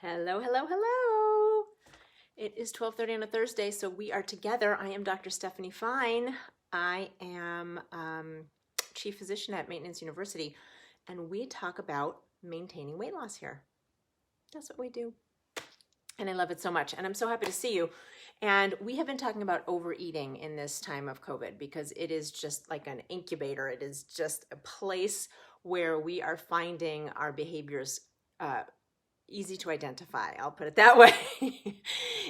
Hello, hello, hello. It is 12:30 on a Thursday, so we are together. I am Dr. Stephanie Fine. I am chief physician at Maintenance University, and we talk about maintaining weight loss here. That's what we do. And I love it so much, and I'm so happy to see you. And we have been talking about overeating in this time of COVID because it is just like an incubator. It is just a place where we are finding our behaviors easy to identify. I'll put it that way.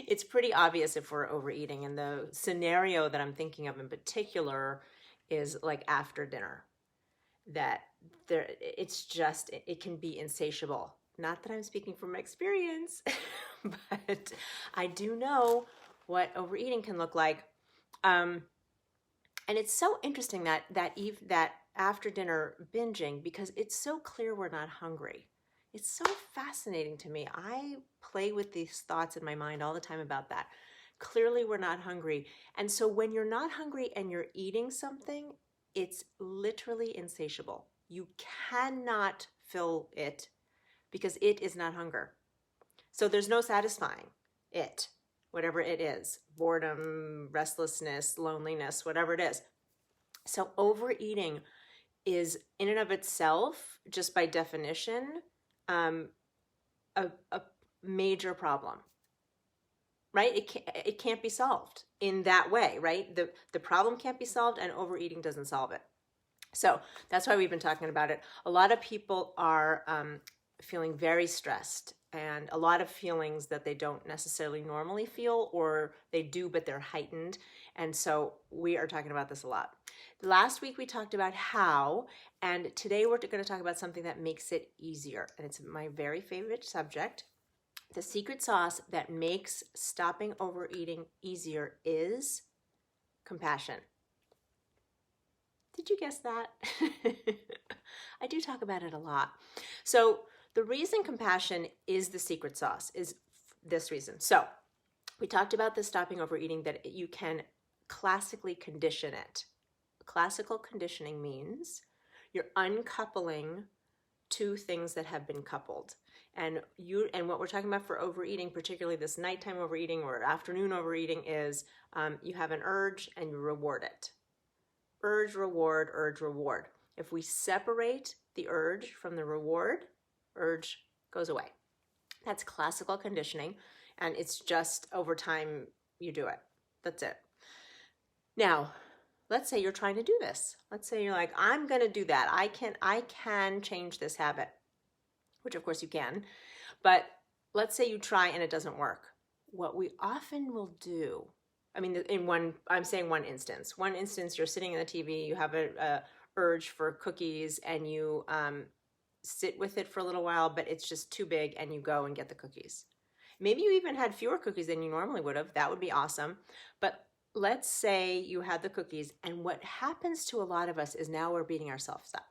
It's pretty obvious if we're overeating. And the scenario that I'm thinking of in particular is like after dinner, that it can be insatiable. Not that I'm speaking from experience, but I do know what overeating can look like. And it's so interesting that after dinner binging, because it's so clear we're not hungry. It's so fascinating to me. I play with these thoughts in my mind all the time about that. Clearly, we're not hungry. And so when you're not hungry and you're eating something, it's literally insatiable. You cannot fill it because it is not hunger. So there's no satisfying it, whatever it is, boredom, restlessness, loneliness, whatever it is. So overeating is in and of itself, just by definition, a major problem, right? It can't be solved in that way, right? The problem can't be solved, and overeating doesn't solve it. So that's why we've been talking about it. A lot of people are feeling very stressed, and a lot of feelings that they don't necessarily normally feel, or they do, but they're heightened. And so we are talking about this a lot. Last week we talked about how, and today we're going to talk about something that makes it easier. And it's my very favorite subject. The secret sauce that makes stopping overeating easier is compassion. Did you guess that? I do talk about it a lot. So the reason compassion is the secret sauce is this reason. So we talked about the stopping overeating, that you can classically condition it. Classical conditioning means you're uncoupling two things that have been coupled. And what we're talking about for overeating, particularly this nighttime overeating or afternoon overeating, is you have an urge and you reward it. Urge, reward, urge, reward. If we separate the urge from the reward, urge goes away. That's classical conditioning, and it's just over time you do it. That's it. Now, let's say you're trying to do this. Let's say you're like, I'm going to do that. I can change this habit, which of course you can. But let's say you try and it doesn't work. What we often will do, I'm saying one instance. One instance, you're sitting on the TV, you have a urge for cookies, and you sit with it for a little while, but it's just too big, and you go and get the cookies. Maybe you even had fewer cookies than you normally would have. That would be awesome. But let's say you had the cookies, and what happens to a lot of us is now we're beating ourselves up.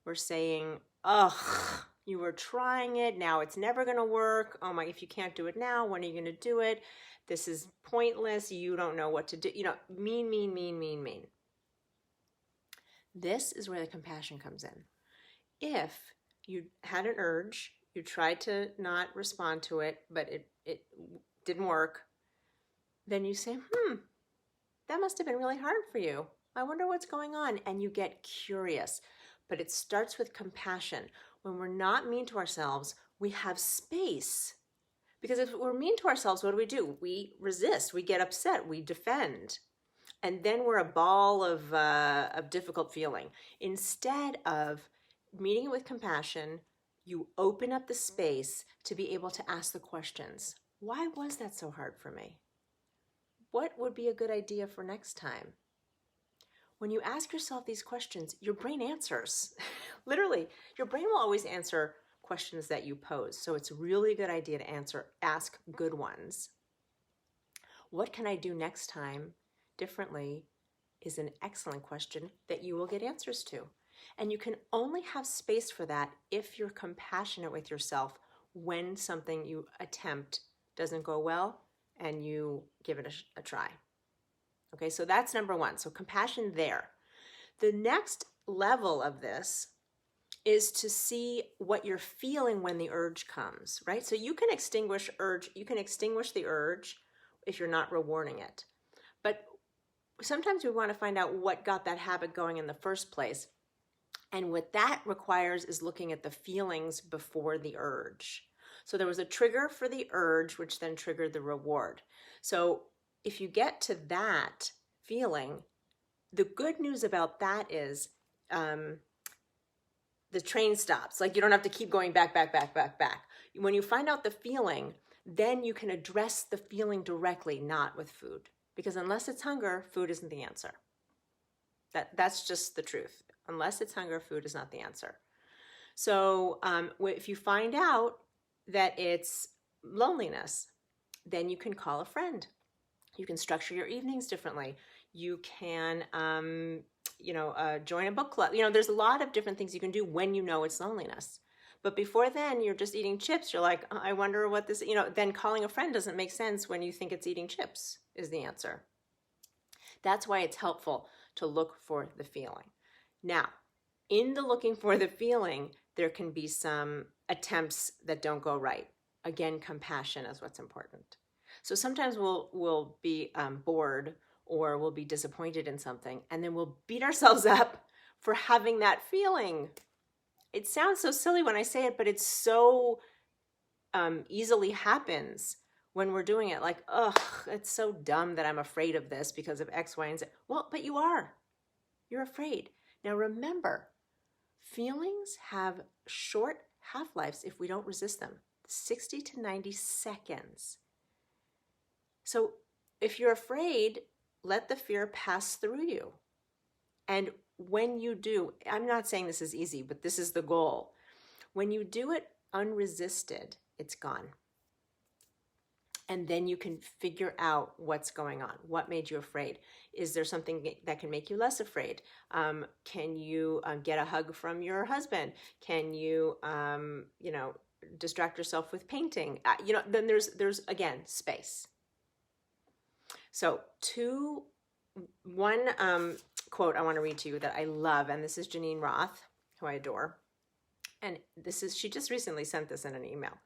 We're saying, ugh, you were trying it, now it's never going to work. Oh my, if you can't do it now, when are you going to do it? This is pointless. You don't know what to do. Mean. This is where the compassion comes in. If you had an urge, you tried to not respond to it, but it didn't work, then you say, that must have been really hard for you. I wonder what's going on. And you get curious. But it starts with compassion. When we're not mean to ourselves, we have space. Because if we're mean to ourselves, what do? We resist, we get upset, we defend. And then we're a ball of difficult feeling. Instead of meeting it with compassion, you open up the space to be able to ask the questions. Why was that so hard for me? What would be a good idea for next time? When you ask yourself these questions, your brain answers. Literally, your brain will always answer questions that you pose. So it's really a good idea to ask good ones. What can I do next time differently is an excellent question that you will get answers to. And you can only have space for that if you're compassionate with yourself when something you attempt doesn't go well and you give it a try. Okay, so that's number one. So compassion there. The next level of this is to see what you're feeling when the urge comes, right? So you can extinguish the urge if you're not rewarding it. But sometimes we want to find out what got that habit going in the first place. And what that requires is looking at the feelings before the urge. So there was a trigger for the urge, which then triggered the reward. So if you get to that feeling, the good news about that is the train stops. Like, you don't have to keep going back. When you find out the feeling, then you can address the feeling directly, not with food. Because unless it's hunger, food isn't the answer. That's just the truth. Unless it's hunger, food is not the answer. So if you find out that it's loneliness, then you can call a friend. You can structure your evenings differently. You can join a book club. There's a lot of different things you can do when you know it's loneliness. But before then, you're just eating chips. You're like, I wonder what this, then calling a friend doesn't make sense when you think it's eating chips is the answer. That's why it's helpful to look for the feeling. Now, in the looking for the feeling, there can be some attempts that don't go right. Again, compassion is what's important. So sometimes we'll be bored, or we'll be disappointed in something, and then we'll beat ourselves up for having that feeling. It sounds so silly when I say it, but it's so easily happens when we're doing it. Like, ugh, it's so dumb that I'm afraid of this because of X, Y, and Z. Well, but you are. You're afraid. Now remember, feelings have short half-lives if we don't resist them, 60 to 90 seconds. So if you're afraid, let the fear pass through you. And when you do, I'm not saying this is easy, but this is the goal. When you do it unresisted, it's gone. And then you can figure out what's going on. What made you afraid? Is there something that can make you less afraid? Can you get a hug from your husband? Can you, distract yourself with painting? Then there's again, space. So one quote I want to read to you that I love, and this is Janine Roth, who I adore. And she just recently sent this in an email.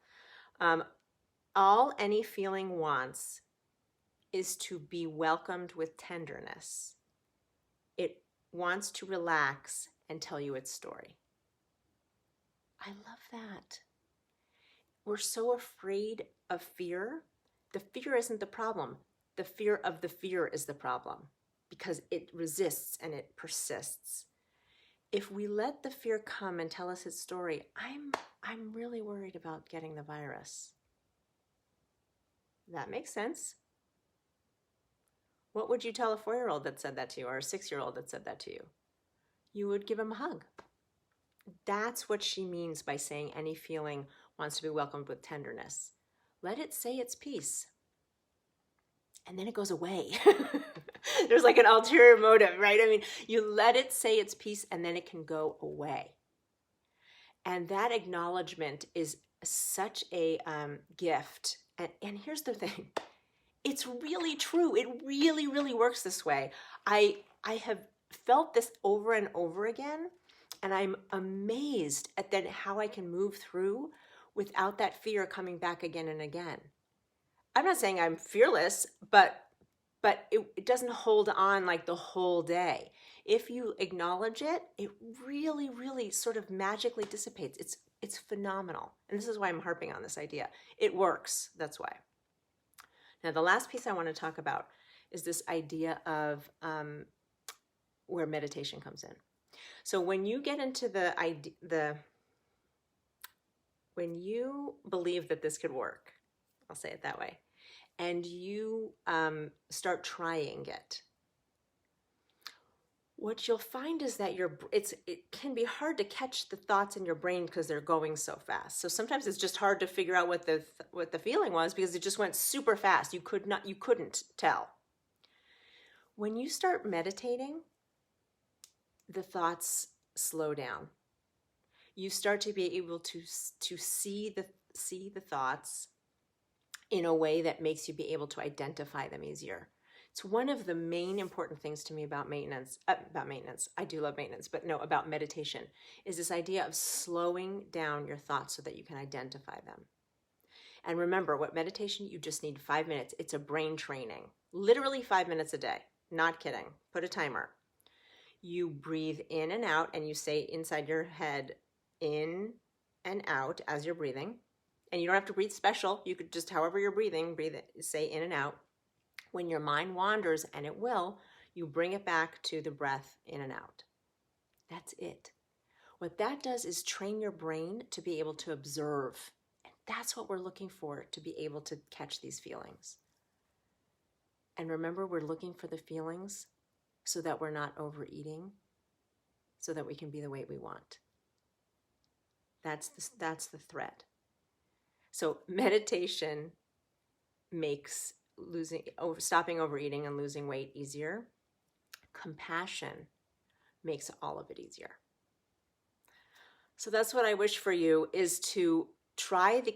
All any feeling wants is to be welcomed with tenderness. It wants to relax and tell you its story. I love that. We're so afraid of fear. The fear isn't the problem. The fear of the fear is the problem, because it resists and it persists. If we let the fear come and tell us its story, I'm really worried about getting the virus. That makes sense. What would you tell a 4-year-old that said that to you, or a 6-year-old that said that to you? You would give him a hug. That's what she means by saying any feeling wants to be welcomed with tenderness. Let it say its piece. And then it goes away. There's like an ulterior motive, right? I mean, you let it say its piece and then it can go away. And that acknowledgement is such a gift. And here's the thing. It's really true. It really, really works this way. I have felt this over and over again, and I'm amazed at then how I can move through without that fear coming back again and again. I'm not saying I'm fearless, but it doesn't hold on like the whole day. If you acknowledge it, it really, really sort of magically dissipates. It's phenomenal. And this is why I'm harping on this idea. It works. That's why. Now, the last piece I want to talk about is this idea of where meditation comes in. So when you get into when you believe that this could work, I'll say it that way, and you start trying it, what you'll find is that it can be hard to catch the thoughts in your brain because they're going so fast. So sometimes it's just hard to figure out what the feeling was because it just went super fast. You couldn't tell. When you start meditating, the thoughts slow down. You start to be able to see the thoughts in a way that makes you be able to identify them easier. It's one of the main important things to me about maintenance. I do love maintenance, but no, about meditation is this idea of slowing down your thoughts so that you can identify them. And remember, what meditation, you just need 5 minutes. It's a brain training, literally 5 minutes a day. Not kidding. Put a timer. You breathe in and out, and you say inside your head, in and out as you're breathing. And you don't have to breathe special. You could just, however you're breathing, say in and out. When your mind wanders, and it will, you bring it back to the breath in and out. That's it. What that does is train your brain to be able to observe. And that's what we're looking for, to be able to catch these feelings. And remember, we're looking for the feelings so that we're not overeating, so that we can be the weight we want. That's the thread. So meditation makes stopping overeating and losing weight easier. Compassion makes all of it easier. So that's what I wish for you, is to try the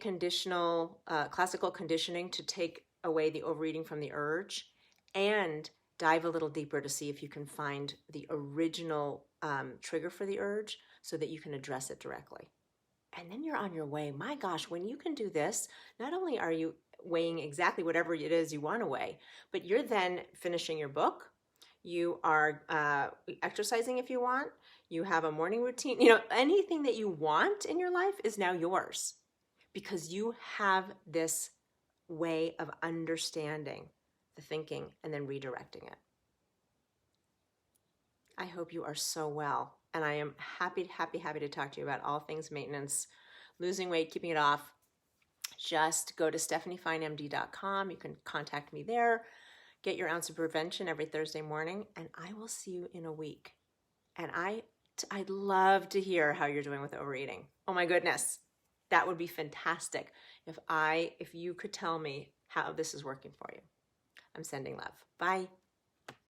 classical conditioning to take away the overeating from the urge, and dive a little deeper to see if you can find the original trigger for the urge so that you can address it directly. And then you're on your way. My gosh, when you can do this, not only are you weighing exactly whatever it is you want to weigh, but you're then finishing your book. You are exercising if you want. You have a morning routine. Anything that you want in your life is now yours, because you have this way of understanding the thinking and then redirecting it. I hope you are so well. And I am happy to talk to you about all things maintenance, losing weight, keeping it off. Just go to stephaniefinemd.com. You can contact me there. Get your ounce of prevention every Thursday morning, and I will see you in a week. And I'd love to hear how you're doing with overeating. Oh my goodness, that would be fantastic if you could tell me how this is working for you. I'm sending love. Bye.